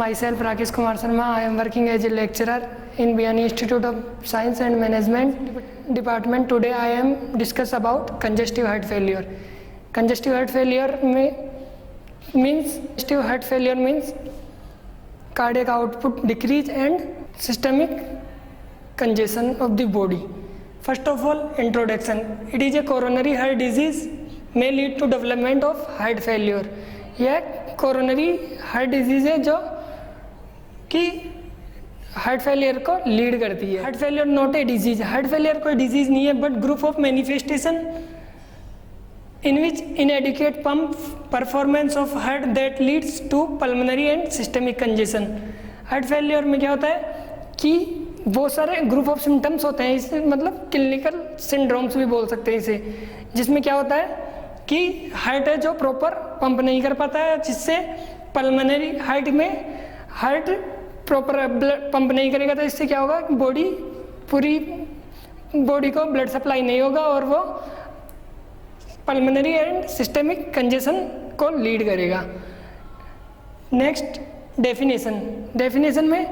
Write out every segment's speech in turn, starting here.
Myself Rakesh Kumar Sharma. I am working as a lecturer in Biyani Institute of Science and Management Department. Today I am discuss about congestive heart failure. Congestive heart failure means cardiac output decrease and systemic congestion of the body. First of all, introduction. It is a coronary heart disease may lead to development of heart failure. यह coronary heart disease है जो कि heart failure को lead करती है. Heart failure not a disease. Heart failure कोई disease नहीं है but group of manifestation in which inadequate pump performance of heart that leads to pulmonary and systemic congestion. Heart failure में क्या होता है कि बहुत सारे ग्रुप ऑफ सिम्टम्स होते हैं. इसे मतलब क्लिनिकल सिंड्रोम्स भी बोल सकते हैं इसे, जिसमें क्या होता है कि हार्ट है जो प्रॉपर पंप नहीं कर पाता है, जिससे पल्मोनरी हार्ट में हार्ट प्रॉपर पंप नहीं करेगा तो इससे क्या होगा, पूरी बॉडी को ब्लड सप्लाई नहीं होगा और वो पल्मोनरी एंड सिस्टमिक कंजेशन को लीड करेगा. नेक्स्ट डेफिनेशन में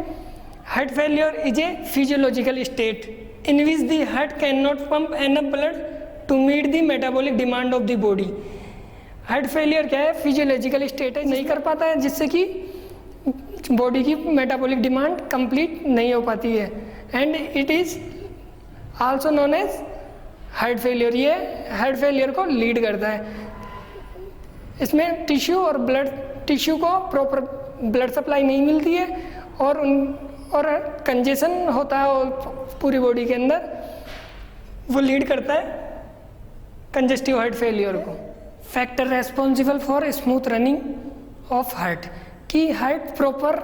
heart failure is a physiological state in which the heart can not pump enough blood to meet the metabolic demand of the body. Heart failure क्या है, physiological state है, नहीं कर पाता है जिससे कि बॉडी की मेटाबॉलिक डिमांड कंप्लीट नहीं हो पाती है. And it is also known as heart failure. ये हार्ट फेलियर को लीड करता है. इसमें टिश्यू को प्रॉपर ब्लड सप्लाई नहीं मिलती है और कंजेशन होता है पूरी बॉडी के अंदर, वो लीड करता है कंजेस्टिव हार्ट फेलियर को. Factor responsible for smooth running of heart, कि हार्ट प्रॉपर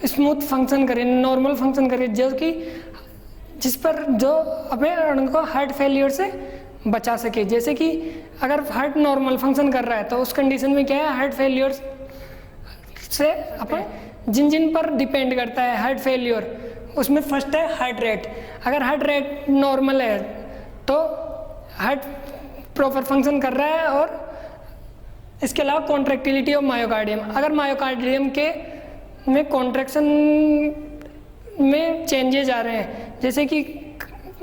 स्मूथ फंक्शन करे, नॉर्मल फंक्शन करे, जिस पर जो अपने उनको हार्ट फेलियर से बचा सके. जैसे कि अगर हार्ट नॉर्मल फंक्शन कर रहा है तो उस कंडीशन में क्या है, हार्ट फेलियर से अपन जिन पर डिपेंड करता है हार्ट फेलियर, उसमें फर्स्ट है हार्ट रेट. अगर हार्ट रेट नॉर्मल है तो हार्ट प्रॉपर फंक्शन कर रहा है. और इसके अलावा कॉन्ट्रैक्टिलिटी ऑफ मायोकार्डियम, अगर मायोकार्डियम के में कॉन्ट्रैक्शन में चेंजेस आ रहे हैं, जैसे कि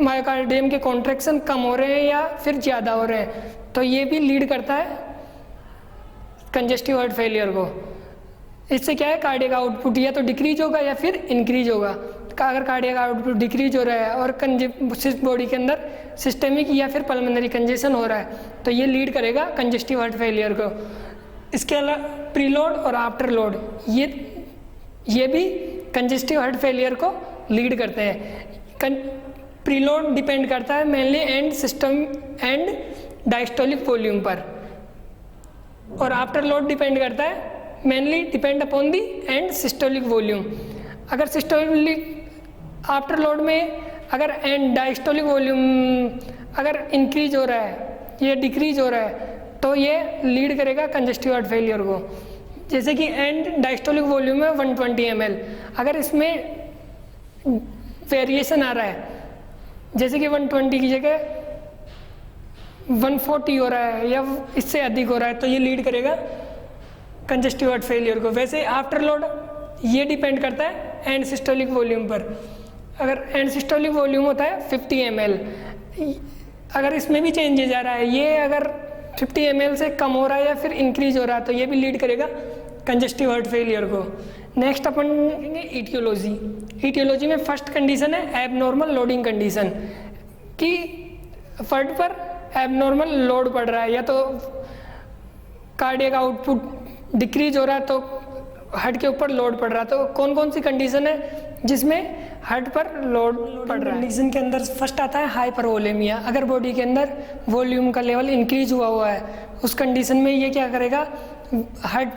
मायोकार्डियम के कॉन्ट्रैक्शन कम हो रहे हैं या फिर ज़्यादा हो रहे हैं, तो ये भी लीड करता है कंजेस्टिव हार्ट फेलियर को. इससे क्या है, कार्डियक आउटपुट या तो डिक्रीज होगा या फिर इंक्रीज होगा. अगर कार्डियक आउटपुट डिक्रीज हो रहा है और बॉडी के अंदर सिस्टेमिक या फिर पल्मोनरी कंजेशन हो रहा है तो ये लीड करेगा कंजेस्टिव हार्ट फेलियर को. इसके अलावा प्रीलोड और आफ्टर लोड ये भी कंजेस्टिव हार्ट फेलियर को लीड करते हैं. प्रीलोड डिपेंड करता है mainly and system and diastolic volume पर, और आफ्टर लोड डिपेंड करता है mainly depend upon the and systolic volume. अगर सिस्टोलिक आफ्टर लोड में अगर एंड डायस्टोलिक वॉल्यूम अगर इंक्रीज हो रहा है या डिक्रीज हो रहा है तो ये लीड करेगा कंजेस्टिव हार्ट फेलियर को. जैसे कि एंड डायस्टोलिक वॉल्यूम है 120 ml, अगर इसमें वेरिएशन आ रहा है, जैसे कि 120 की जगह 140 हो रहा है या इससे अधिक हो रहा है, तो ये लीड करेगा कंजेस्टिव हार्ट फेलियर को. वैसे आफ्टर लोड ये डिपेंड करता है एंड सिस्टोलिक वॉल्यूम पर. अगर एंड सिस्टोलिक वॉल्यूम होता है 50 ml, अगर इसमें भी चेंजेस आ रहा है, ये अगर 50 ml से कम हो रहा है या फिर इंक्रीज हो रहा है तो ये भी लीड करेगा कंजेस्टिव हार्ट फेलियर को. नेक्स्ट अपन ईटियोलॉजी में फर्स्ट कंडीशन है एबनॉर्मल लोडिंग कंडीशन, कि हार्ट पर एबनॉर्मल लोड पड़ रहा है, या तो कार्डियक आउटपुट डिक्रीज हो रहा है तो हार्ट के ऊपर लोड पड़ रहा है. तो कौन कौन सी कंडीशन है जिसमें हार्ट पर लोड पड़ रहा है. कंडीशन के अंदर फर्स्ट आता है हाइपरवोलेमिया. अगर बॉडी के अंदर वॉल्यूम का लेवल इंक्रीज हुआ है उस कंडीशन में ये क्या करेगा, हार्ट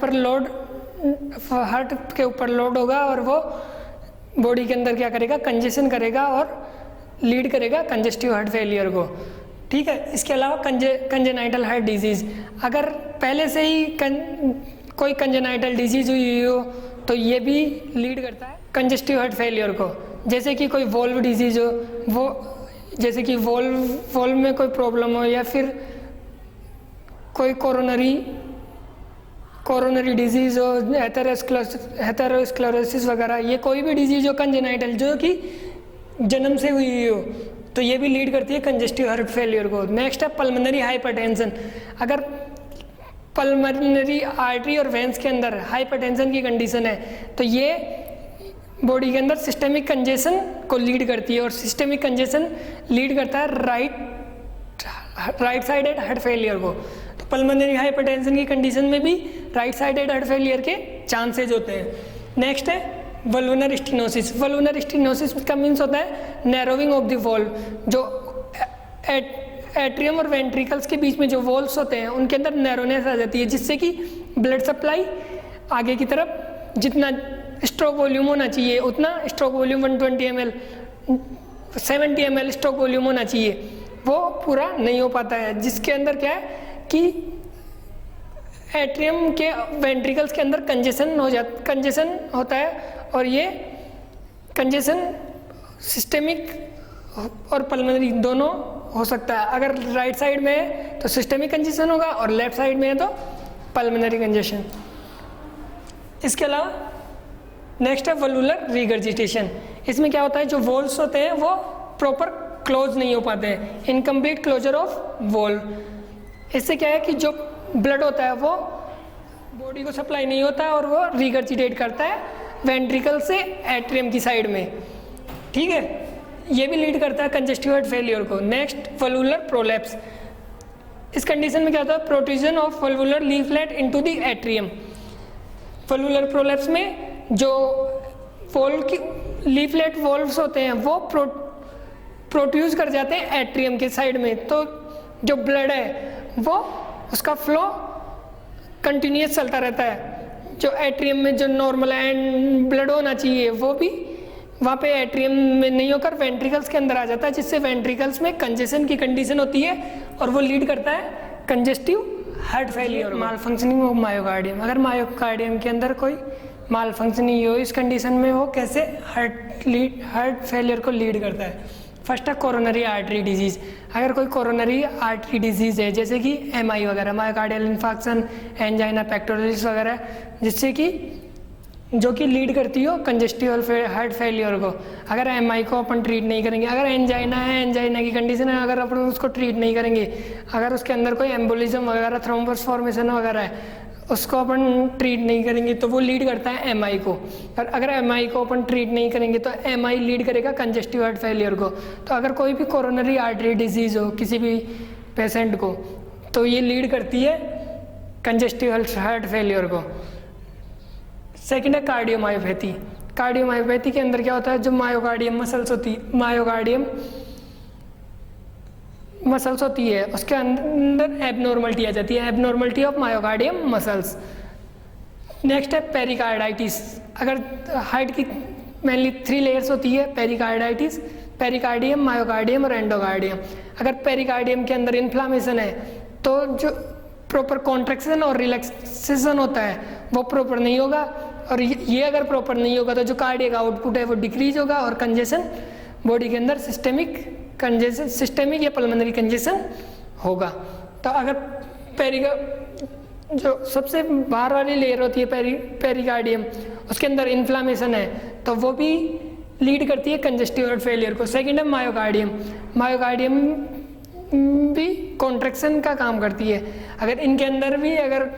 के ऊपर लोड होगा और वो बॉडी के अंदर क्या करेगा, कंजेशन करेगा और लीड करेगा कंजेस्टिव हार्ट फेलियर को. ठीक है. इसके अलावा कंजेनाइटल हार्ट डिजीज, अगर पहले से ही कोई कंजेनाइटल डिजीज हुई हो तो ये भी लीड करता है कंजेस्टिव हार्ट फेलियर को. जैसे कि कोई वॉल्व डिजीज हो, जैसे कि वॉल्व में कोई प्रॉब्लम हो या फिर कोई कोरोनरी कोरोनरी डिजीज़ हो, हेथेरोस्क्लेरोसिस वगैरह, ये कोई भी डिजीज़ हो कंजेनाइटल जो कि जन्म से हुई हो, तो ये भी लीड करती है कंजेस्टिव हार्ट फेलियर को। नेक्स्ट है पल्मोनरी हाइपरटेंशन। अगर पल्मोनरी आर्टरी और वेंस के अंदर हाइपरटेंशन की कंडीशन है तो ये बॉडी के अंदर सिस्टेमिक कंजेशन को लीड करती है, और सिस्टेमिक कंजेशन लीड करता है राइट साइडेड हार्ट फेलियर को। तो पल्मोनरी हाइपरटेंशन की कंडीशन में भी राइट साइडेड हार्ट फेलियर के चांसेज होते हैं। नेक्स्ट है वल्वुलर स्टेनोसिस। वल्वुलर स्टेनोसिस का मीन्स होता है नैरोविंग ऑफ द वॉल्व, जो एट्रियम और वेंट्रिकल्स के बीच में जो वॉल्व्स होते हैं उनके अंदर नैरोनेस आ जाती है, जिससे कि ब्लड सप्लाई आगे की तरफ जितना स्ट्रोक वॉल्यूम होना चाहिए उतना stroke volume 120 ml 70 ml stroke volume होना चाहिए, वो पूरा नहीं हो पाता है, जिसके अंदर क्या है कि एट्रियम के वेंट्रिकल्स के अंदर कंजेशन होता है, और ये कंजेशन सिस्टेमिक और पल्मोनरी दोनों हो सकता है। अगर राइट साइड में है तो सिस्टेमिक कंजेशन होगा, और लेफ्ट साइड में है तो पल्मोनरी कंजेशन। इसके अलावा नेक्स्ट है वल्वुलर रिगर्जिटेशन। इसमें क्या होता है, जो वॉल्व्स होते हैं वो प्रॉपर क्लोज नहीं हो पाते हैं, इनकम्प्लीट क्लोजर ऑफ वॉल्व। इससे क्या है कि जो ब्लड होता है वो बॉडी को सप्लाई नहीं होता है और वो रिगर्जिटेट करता है वेंट्रिकल से एट्रियम की साइड में, ठीक है। ये भी लीड करता है कंजेस्टिव हार्ट फेलियर को। Next valvular prolapse. इस कंडीशन में क्या होता है, protrusion of valvular leaflet into the atrium. Valvular prolapse में जो लीफलेट वॉल्व्स होते हैं वो प्रोट्यूज कर जाते हैं एट्रियम के साइड में, तो जो ब्लड है वो उसका फ्लो कंटिन्यूस चलता रहता है। जो एट्रियम में जो नॉर्मल एंड ब्लड होना चाहिए वो भी वहाँ पे एट्रियम में नहीं होकर वेंट्रिकल्स के अंदर आ जाता है, जिससे वेंट्रिकल्स में कंजेशन की कंडीशन होती है और वो लीड करता है congestive heart failure. Mall functioning of myocardium. अगर मायोकार्डियम के अंदर कोई माल फंक्शनिंग हो, इस कंडीशन में वो कैसे हार्ट फेलियर को लीड करता है। फर्स्ट है कोरोनरी आर्टरी डिजीज़। अगर कोई कोरोनरी आर्टरी डिजीज़ है जैसे कि MI वगैरह, मायोकार्डियल इन्फार्क्शन, एंजाइना पेक्टोरलिस वगैरह, जिससे कि जो कि लीड करती हो कंजेस्टिव हार्ट फेलियर को। अगर MI को अपन ट्रीट नहीं करेंगे, अगर एंजाइना है, एंजाइना की कंडीशन है, अगर अपन उसको ट्रीट नहीं करेंगे, अगर उसके अंदर कोई एम्बोलिज्म वगैरह, थ्रोम्बस फॉर्मेशन वगैरह है, उसको अपन ट्रीट नहीं करेंगे तो वो लीड करता है MI को। और अगर MI को अपन ट्रीट नहीं करेंगे तो MI लीड करेगा कंजेस्टिव हार्ट फेलियर को। तो अगर कोई भी कोरोनरी आर्टरी डिजीज़ हो किसी भी पेशेंट को तो ये लीड करती है कंजेस्टिव हार्ट फेलियर को। सेकेंड है कार्डियोमायोपैथी। कार्डियोमायोपैथी के अंदर क्या होता है, जो मायोकार्डियम मसल्स होती है उसके अंदर एबनॉर्मलिटी आ जाती है, abnormality of myocardium muscles. Next है पेरिकार्डाइटिस। अगर हार्ट की मेनली 3 लेयर्स होती है, पेरिकार्डाइटिस, पेरिकार्डियम, मायोकार्डियम और एंडोकार्डियम। अगर पेरिकार्डियम के अंदर इन्फ्लामेशन है तो जो प्रॉपर कॉन्ट्रैक्शन और रिलैक्सेशन होता है वो प्रॉपर नहीं होगा, और ये अगर प्रॉपर नहीं होगा तो जो कार्डियक आउटपुट है वो डिक्रीज होगा, और कंजेशन बॉडी के अंदर सिस्टेमिक या पल्मोनरी कंजेशन होगा। तो अगर जो सबसे बाहर वाली लेयर होती है पेरिकार्डियम, उसके अंदर इन्फ्लामेशन है तो वो भी लीड करती है कंजेस्टिव हार्ट फेलियर को। सेकेंड है मायोकार्डियम। मायोकार्डियम भी कॉन्ट्रैक्शन का काम करती है। अगर इनके अंदर भी अगर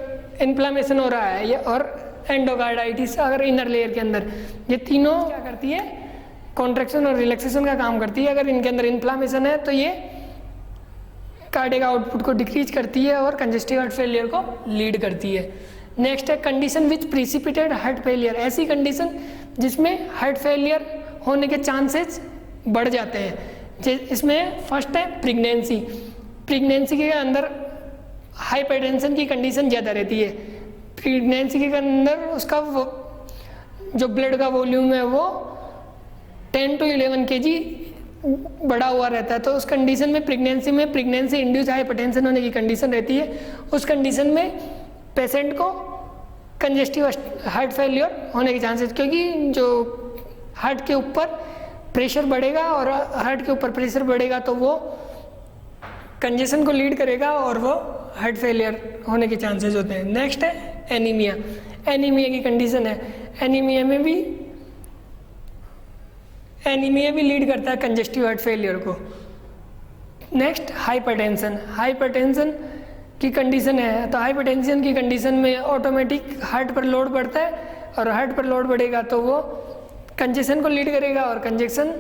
इन्फ्लामेशन हो रहा है और एंडोकार्डाइटिस अगर इनर लेयर के अंदर, ये तीनों क्या करती है, कॉन्ट्रैक्शन और रिलैक्सेशन का काम करती है। अगर इनके अंदर इन्फ्लामेशन है तो ये कार्डियक आउटपुट को डिक्रीज करती है और कंजेस्टिव हार्ट फेलियर को लीड करती है। नेक्स्ट है कंडीशन विच प्रिसिपिटेड हार्ट फेलियर। ऐसी कंडीशन जिसमें हार्ट फेलियर होने के चांसेस बढ़ जाते हैं। इसमें फर्स्ट है प्रेगनेंसी। प्रेगनेंसी के अंदर हाइपरटेंशन की कंडीशन ज़्यादा रहती है। प्रेगनेंसी के अंदर उसका जो ब्लड का वॉल्यूम है वो 10 to 11 kg बढ़ा हुआ रहता है। तो उस कंडीशन में प्रेगनेंसी इंड्यूस हाइपरटेंशन होने की कंडीशन रहती है। उस कंडीशन में पेशेंट को कंजेस्टिव हार्ट फेलियर होने के चांसेस, क्योंकि जो हार्ट के ऊपर प्रेशर बढ़ेगा और हार्ट के ऊपर प्रेशर बढ़ेगा तो वो कंजेशन को लीड करेगा और वो हार्ट फेलियर होने के चांसेस होते हैं। नेक्स्ट है एनीमिया। एनीमिया की कंडीशन है, एनीमिया भी लीड करता है कंजेस्टिव हार्ट फेलियर को। Next hypertension. हाइपरटेंशन की कंडीशन है, तो हाइपरटेंशन की कंडीशन में ऑटोमेटिक हार्ट पर लोड बढ़ता है, और हार्ट पर लोड बढ़ेगा तो वो कंजेशन को लीड करेगा, और कंजेशन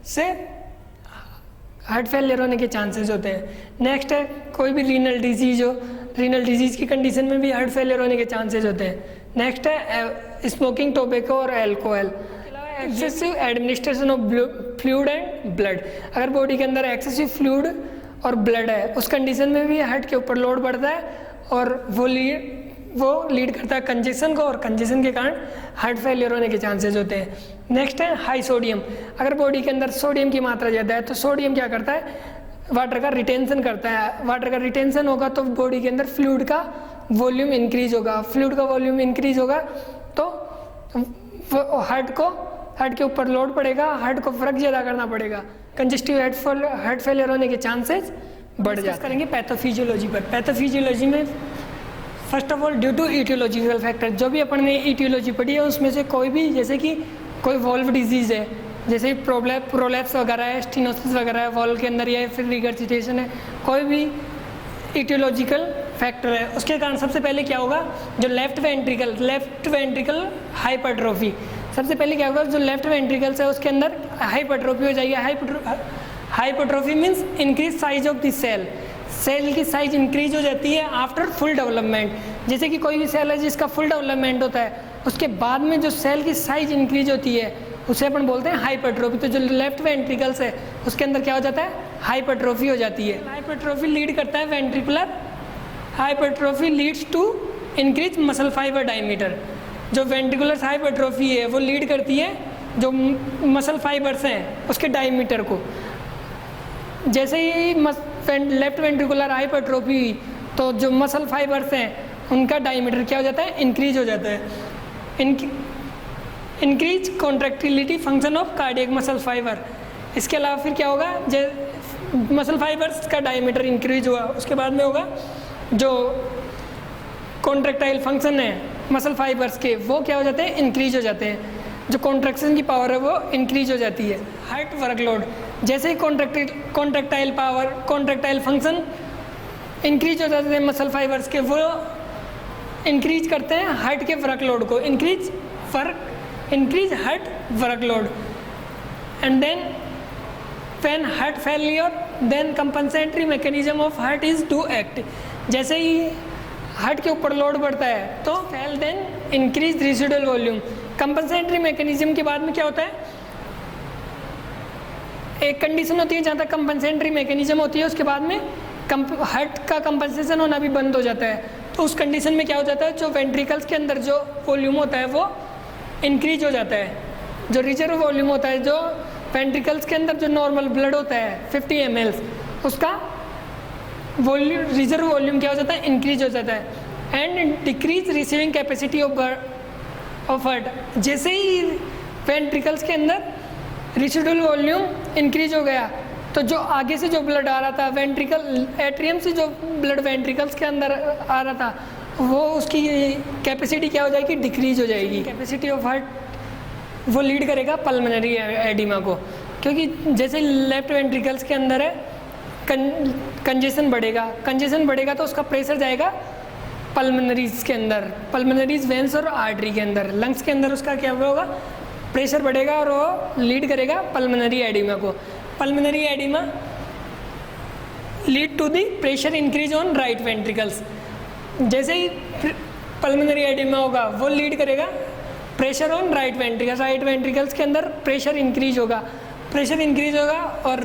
से हार्ट फेलियर होने के चांसेस होते हैं। नेक्स्ट है कोई भी रीनल डिजीज हो, रीनल डिजीज की कंडीशन में भी हार्ट फेलियर होने के चांसेस होते हैं। नेक्स्ट है स्मोकिंग, टोबैको और alcohol. Excessive administration of fluid and blood. अगर बॉडी के अंदर एक्सेसिव फ्लूइड और ब्लड है, उस कंडीशन में भी हार्ट के ऊपर लोड बढ़ता है, और वो लीड करता है कंजेशन को, और कंजेशन के कारण हार्ट फेलियर होने के चांसेस होते हैं। नेक्स्ट है हाई सोडियम। अगर बॉडी के अंदर सोडियम की मात्रा ज़्यादा है, तो सोडियम क्या करता है, वाटर का रिटेंशन करता है। वाटर का रिटेंशन होगा तो बॉडी के अंदर फ्लूइड का वॉल्यूम इंक्रीज होगा। फ्लूइड का वॉल्यूम इंक्रीज होगा तो हार्ट के ऊपर लोड पड़ेगा, हार्ट को फर्क ज़्यादा करना पड़ेगा, कंजेस्टिव हार्ट फेलियर होने के चांसेस बढ़ जाते करेंगे। पैथोफिजियोलॉजी पर, पैथोफिजियोलॉजी में first of all due to aetiological factor, जो भी अपन ने ईटियोलॉजी पढ़ी है उसमें से कोई भी, जैसे कि कोई वॉल्व डिजीज़ है, जैसे प्रोलैप्स वगैरह है, स्टेनोसिस वगैरह है वॉल्व के अंदर, या फिर रिगर्जिटेशन है, कोई भी ईटियोलॉजिकल फैक्टर है, उसके कारण सबसे पहले क्या होगा, जो लेफ्ट वेंट्रिकल हाइपरट्रोफी, सबसे पहले क्या होगा, जो लेफ्ट वेंट्रिकल्स है उसके अंदर हाइपरट्रोफी हो जाएगी। Hypertrophy means increase size of the cell की साइज इंक्रीज हो जाती है आफ्टर फुल डेवलपमेंट। जैसे कि कोई भी सेल है जिसका फुल डेवलपमेंट होता है, उसके बाद में जो सेल की साइज इंक्रीज होती है उसे अपन बोलते हैं हाइपरट्रोफी। तो जो लेफ्ट वेंट्रिकल्स है उसके अंदर क्या हो जाता है, हाइपरट्रोफी हो जाती है। हाइपरट्रोफी लीड करता है ventricular hypertrophy leads to increase muscle fibre diameter. जो वेंट्रिकुलर हाइपरट्रोफी है वो लीड करती है जो मसल फाइबर्स हैं उसके डायमीटर को। जैसे ही लेफ्ट वेंट्रिकुलर हाइपरट्रोफी हुई तो जो मसल फाइबर्स हैं उनका डायमीटर क्या हो जाता है, इंक्रीज हो जाता है। Increase contractility function of cardiac muscle fibre. इसके अलावा फिर क्या होगा, मसल फाइबर्स का डायमीटर इंक्रीज हुआ, उसके बाद में होगा जो कॉन्ट्रैक्टाइल फंक्शन है मसल फाइबर्स के वो क्या हो जाते हैं, इंक्रीज हो जाते हैं। जो कॉन्ट्रैक्शन की पावर है वो इंक्रीज हो जाती है। हार्ट वर्कलोड, जैसे ही कॉन्ट्रैक्टाइल फंक्शन इंक्रीज हो जाते हैं मसल फाइबर्स के, वो इंक्रीज करते हैं हार्ट के वर्कलोड को, increase heart workload. And then when heart failure then compensatory mechanism of heart is to act. जैसे ही हार्ट के ऊपर लोड बढ़ता है तो fail then increase residual volume. Compensatory mechanism के बाद में क्या होता है, एक कंडीशन होती है जहाँ तक कंपनसेटरी मैकेनिज्म होती है उसके बाद में हार्ट का कंपनसेशन होना भी बंद हो जाता है। तो उस कंडीशन में क्या हो जाता है, जो वेंट्रिकल्स के अंदर जो वॉल्यूम होता है वो इंक्रीज हो जाता है। जो रिजर्व वॉल्यूम होता है, जो वेंट्रिकल्स के अंदर जो नॉर्मल ब्लड होता है 50 ml, उसका रिजर्व वॉल्यूम क्या हो जाता है, इंक्रीज हो जाता है। And decrease receiving capacity of heart. जैसे ही वेंट्रिकल्स के अंदर रेसिडुअल वॉल्यूम इंक्रीज हो गया तो जो आगे से जो ब्लड आ रहा था वेंट्रिकल एट्रियम से, जो ब्लड वेंट्रिकल्स के अंदर आ रहा था वो उसकी कैपेसिटी क्या हो जाएगी, डिक्रीज हो जाएगी। कैपेसिटी ऑफ हार्ट वो लीड करेगा पल्मोनरी एडिमा को, क्योंकि जैसे लेफ्ट वेंट्रिकल्स के अंदर है कंजेशन बढ़ेगा तो उसका प्रेशर जाएगा पल्मोनरीज के अंदर, पल्मोनरीज वेंस और आर्टरी के अंदर। लंग्स के अंदर उसका क्या होगा, प्रेशर बढ़ेगा और वो लीड करेगा पल्मोनरी एडिमा को। Pulmonary oedema lead to the pressure increase on right ventricles. जैसे ही पल्मोनरी एडिमा होगा वो लीड करेगा प्रेशर ऑन राइट वेंट्रिकल्स के अंदर प्रेशर इंक्रीज होगा और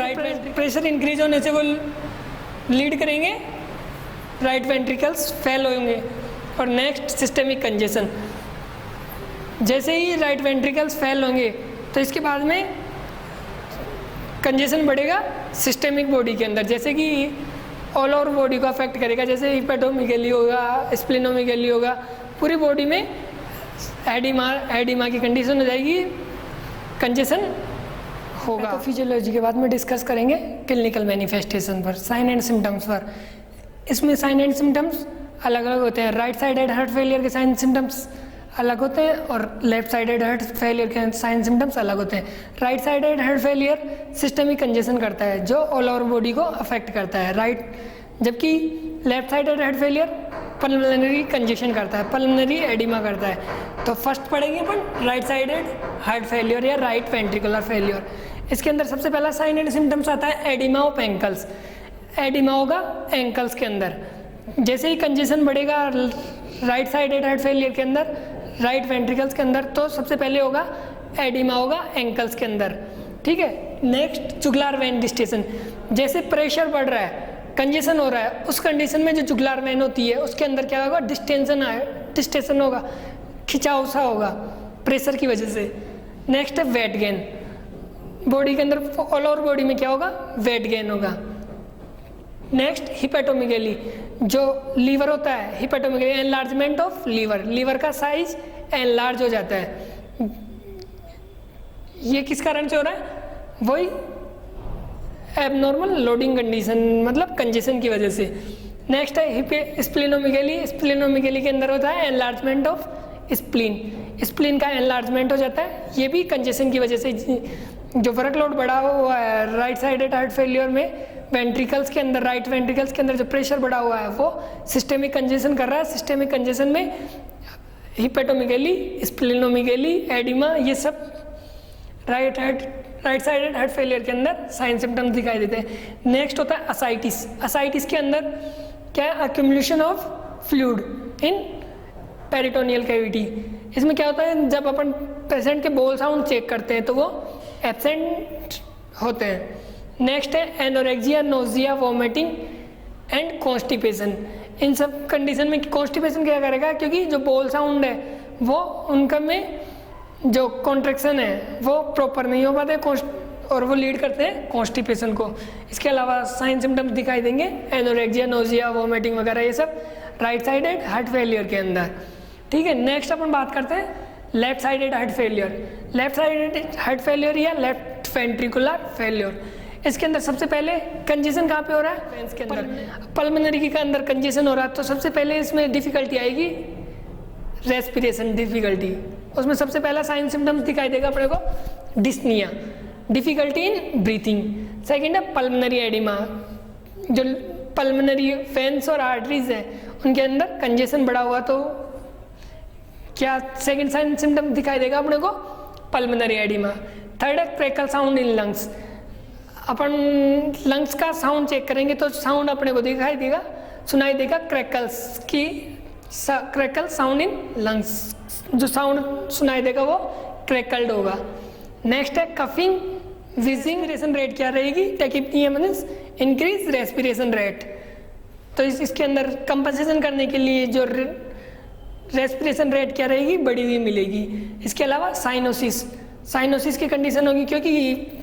प्रेशर इंक्रीज होने से वो लीड करेंगे राइट वेंट्रिकल्स फेल होंगे। और नेक्स्ट सिस्टेमिक कंजेशन, जैसे ही राइट वेंट्रिकल्स फेल होंगे तो इसके बाद में कंजेशन बढ़ेगा सिस्टेमिक बॉडी के अंदर, जैसे कि ऑल ओवर बॉडी को अफेक्ट करेगा। जैसे हिपेटोमेगाली होगा, स्प्लीनोमेगाली होगा, पूरी बॉडी में एडिमा की कंडीशन हो जाएगी, कंजेशन होगा। तो फिजियोलॉजी के बाद में डिस्कस करेंगे क्लिनिकल मैनिफेस्टेशन पर, साइन एंड सिम्टम्स पर। इसमें साइन एंड सिम्टम्स अलग अलग होते हैं। राइट साइडेड हार्ट फेलियर के साइन सिम्टम्स अलग होते हैं और लेफ्ट साइडेड हार्ट फेलियर के साइन सिम्टम्स अलग होते हैं। Right sided heart failure systemic congestion करता है जो ऑल ओवर बॉडी को अफेक्ट करता है, राइट, जबकि left sided heart failure pulmonary congestion करता है, पल्मोनरी एडिमा करता है। तो फर्स्ट पढ़ेंगे अपन राइट साइडेड हार्ट फेलियर या राइट वेंट्रिकुलर फेलियर। इसके अंदर सबसे पहला साइन एंड सिम्टम्स आता है एडिमा ऑफ एंकल्स। एडिमा होगा एंकल्स के अंदर, जैसे ही कंजेशन बढ़ेगा राइट साइडेड हार्ट फेलियर के अंदर, राइट वेंट्रिकल्स के अंदर, तो सबसे पहले होगा एडिमा होगा एंकल्स के अंदर, ठीक है। नेक्स्ट जुगुलार वेन डिस्टेशन, जैसे प्रेशर बढ़ रहा है, कंजेशन हो रहा है, उस कंडीशन में जो जुगुलार वेन होती है उसके अंदर क्या होगा, डिस्टेंशन होगा, खिंचाव सा होगा प्रेशर की वजह से। नेक्स्ट है वेट गेन, बॉडी के अंदर ऑल ओवर बॉडी में क्या होगा, वेट गेन होगा। नेक्स्ट हिपेटोमेगेली, जो लीवर होता है, हिपेटोमेगेली एनलार्जमेंट ऑफ लीवर, लीवर का साइज एनलार्ज हो जाता है। ये किस कारण से हो रहा है, वही एबनॉर्मल लोडिंग कंडीशन मतलब कंजेशन की वजह से। नेक्स्ट है स्प्लेनोमेगेली, स्प्लेनोमेगेली के अंदर होता है एनलार्जमेंट ऑफ स्प्लीन, स्प्लीन का एनलार्जमेंट हो जाता है, ये भी कंजेशन की वजह से। जो वर्कलोड बढ़ा हुआ है राइट साइडेड हार्ट फेलियर में, वेंट्रिकल्स के अंदर, राइट वेंट्रिकल्स के अंदर जो प्रेशर बढ़ा हुआ है वो सिस्टेमिक कंजेशन कर रहा है। सिस्टेमिक कंजेशन में हिपेटोमेगेली, स्प्लेनोमेगेली, एडिमा, ये सब राइट साइडेड हार्ट फेलियर के अंदर साइन सिम्टम्स दिखाई देते हैं। नेक्स्ट होता है असाइटिस। असाइटिस के अंदर क्या है, accumulation of fluid in peritoneal cavity. इसमें क्या होता है, जब अपन पेशेंट के बोल साउंड चेक करते हैं तो वो एब्सेंट होते हैं। नेक्स्ट है anorexia, nausea, vomiting and constipation. इन सब कंडीशन में कॉन्स्टिपेशन क्या करेगा, क्योंकि जो बोल साउंड है वो उनका में जो कॉन्ट्रैक्शन है वो प्रॉपर नहीं हो पाते और वो लीड करते हैं कॉन्स्टिपेशन को। इसके अलावा साइन सिम्टम्स दिखाई देंगे एनोरेक्सिया, नोजिया, वोमिटिंग वगैरह, ये सब राइट साइडेड हार्ट फेलियर के अंदर, ठीक है। नेक्स्ट अपन बात करते हैं left sided heart failure. Left sided heart failure या लेफ्ट वेंट्रिकुलर फेलियर, इसके अंदर सबसे पहले कंजेशन कहाँ पे हो रहा है, वेंस के अंदर, पल्मोनरी के अंदर कंजेशन हो रहा है। तो सबसे पहले इसमें डिफिकल्टी आएगी रेस्पिरेशन डिफिकल्टी। उसमें सबसे पहला साइन सिम्टम्स दिखाई देगा अपने को dyspnoea, difficulty in breathing. Second है पल्मोनरी एडिमा, जो पल्मोनरी वेंस और आर्टरीज है उनके अंदर कंजेशन बढ़ा हुआ, तो क्या सेकेंड साइन सिम्टम दिखाई देगा अपने को, पल्मोनरी एडिमा। थर्ड है crackle sound in lungs, upon lungs का साउंड चेक करेंगे तो साउंड अपने को दिखाई देगा, सुनाई देगा क्रैकल्स की, क्रैकल साउंड इन लंग्स, जो साउंड सुनाई देगा वो क्रैकल्ड होगा। नेक्स्ट है कफिंग, विजिंग, रेस्पिरेशन रेट क्या रहेगी, tachypnoea means increase respiration rate. तो इसके अंदर कंपनसेशन करने के लिए जो रेस्पिरेशन रेट क्या रहेगी, बढ़ी हुई मिलेगी। इसके अलावा साइनोसिस, साइनोसिस की कंडीशन होगी क्योंकि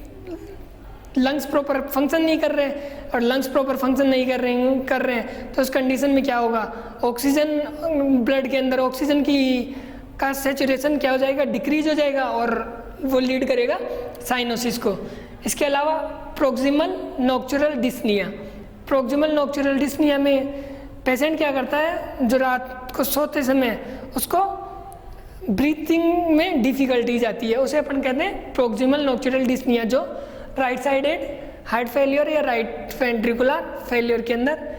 लंग्स प्रॉपर फंक्शन नहीं कर रहे हैं, और लंग्स प्रॉपर फंक्शन नहीं कर रहे हैं तो उस कंडीशन में क्या होगा, ऑक्सीजन ब्लड के अंदर ऑक्सीजन की का सैचुरेशन क्या हो जाएगा, डिक्रीज हो जाएगा और वो लीड करेगा साइनोसिस को। इसके अलावा प्रोक्सिमल नोक्चुरल डिस्निया, प्रोक्सिमल नोक्चुरल डिस्निया में पेशेंट क्या करता है, जो रात को सोते समय उसको ब्रीथिंग में डिफिकल्टीज आती है, उसे अपन कहते हैं प्रोक्सिमल नोक्चुरल डिस्निया, जो राइट साइडेड हार्ट फेलियर या राइट वेंट्रिकुलर फेलियर के अंदर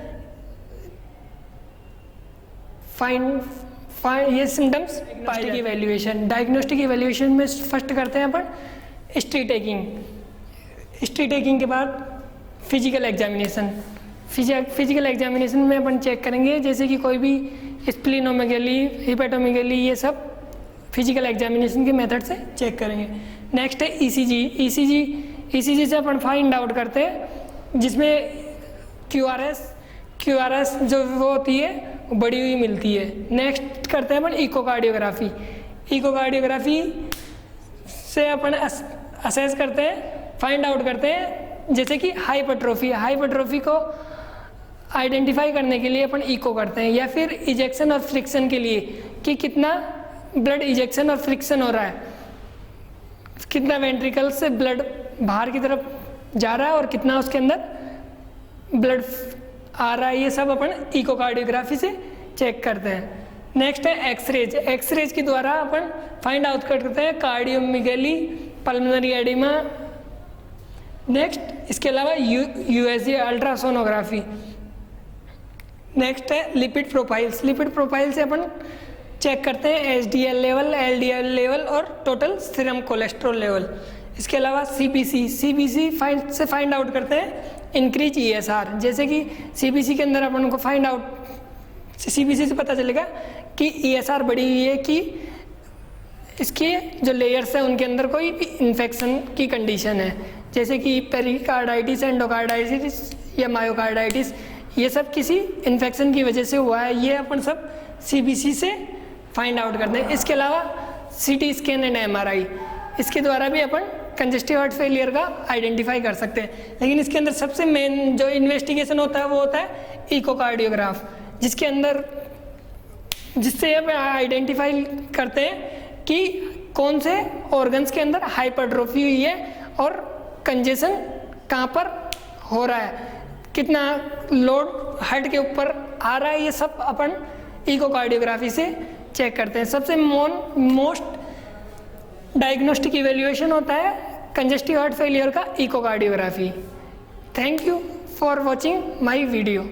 ये symptoms. Diagnostic evaluation, diagnostic evaluation में फर्स्ट करते हैं अपन हिस्ट्री टेकिंग, हिस्ट्री टेकिंग के बाद फिजिकल एग्जामिनेशन। फिजिकल एग्जामिनेशन में अपन चेक करेंगे जैसे कि कोई भी स्प्लीनोमेगेली, हिपेटोमेगेली, ये सब फिजिकल एग्जामिनेशन के मेथड से चेक करेंगे। नेक्स्ट है ईसीजी, ईसीजी से अपन फाइंड आउट करते हैं जिसमें क्यूआरएस जो वो होती है वो बढ़ी हुई मिलती है। नेक्स्ट करते हैं अपन इकोकार्डियोग्राफी, इकोकार्डियोग्राफी से अपन असेस करते हैं, फाइंड आउट करते हैं जैसे कि हाइपरट्रोफी, हाइपरट्रोफी को आइडेंटिफाई करने के लिए अपन इको करते हैं, या फिर इजेक्शन और फ्रिक्शन के लिए कि कितना ब्लड इजेक्शन और फ्रिक्शन हो रहा है, कितना वेंट्रिकल से ब्लड बाहर की तरफ जा रहा है और कितना उसके अंदर ब्लड आ रहा है, ये सब अपन इकोकार्डियोग्राफी से चेक करते हैं। नेक्स्ट है एक्सरेज। एक्सरेज के द्वारा अपन फाइंड आउट करते हैं कार्डियोमिगेली, पल्मोनरी एडिमा। नेक्स्ट इसके अलावा यूएसजी अल्ट्रासोनोग्राफी। नेक्स्ट है लिपिड प्रोफाइल्स। लिपिड प्रोफाइल से अपन चेक करते हैं एचडीएल लेवल, एलडीएल लेवल और टोटल सीरम कोलेस्ट्रॉल लेवल। इसके अलावा सीबीसी से फाइंड आउट करते हैं इंक्रीज ईएसआर। जैसे कि सीबीसी के अंदर अपन को फाइंड आउट, सीबीसी से पता चलेगा कि ईएसआर बढ़ी हुई है, कि इसके जो लेयर्स हैं उनके अंदर कोई भी इन्फेक्शन की कंडीशन है, जैसे कि पेरिकार्डाइटिस, एंडोकार्डाइटिस या मायोकार्डाइटिस, ये सब किसी इन्फेक्शन की वजह से हुआ है। ये अपन सब सीबीसी से फाइंड आउट करते हैं। इसके अलावा सीटी स्कैन एंड एमआरआई, इसके द्वारा भी अपन कंजेस्टिव हार्ट फेलियर का आइडेंटिफाई कर सकते हैं। लेकिन इसके अंदर सबसे मेन जो इन्वेस्टिगेशन होता है वो होता है इकोकार्डियोग्राफ, जिससे अब आइडेंटिफाई करते हैं कि कौन से ऑर्गन्स के अंदर हाइपरट्रोफी हुई है और कंजेशन कहाँ पर हो रहा है, कितना लोड हार्ट के ऊपर आ रहा है, ये सब अपन इकोकार्डियोग्राफी से चेक करते हैं। सबसे मोस्ट डायग्नोस्टिक इवेल्युएशन होता है कंजेस्टिव हार्ट फेलियर का echocardiography. Thank you for watching my video.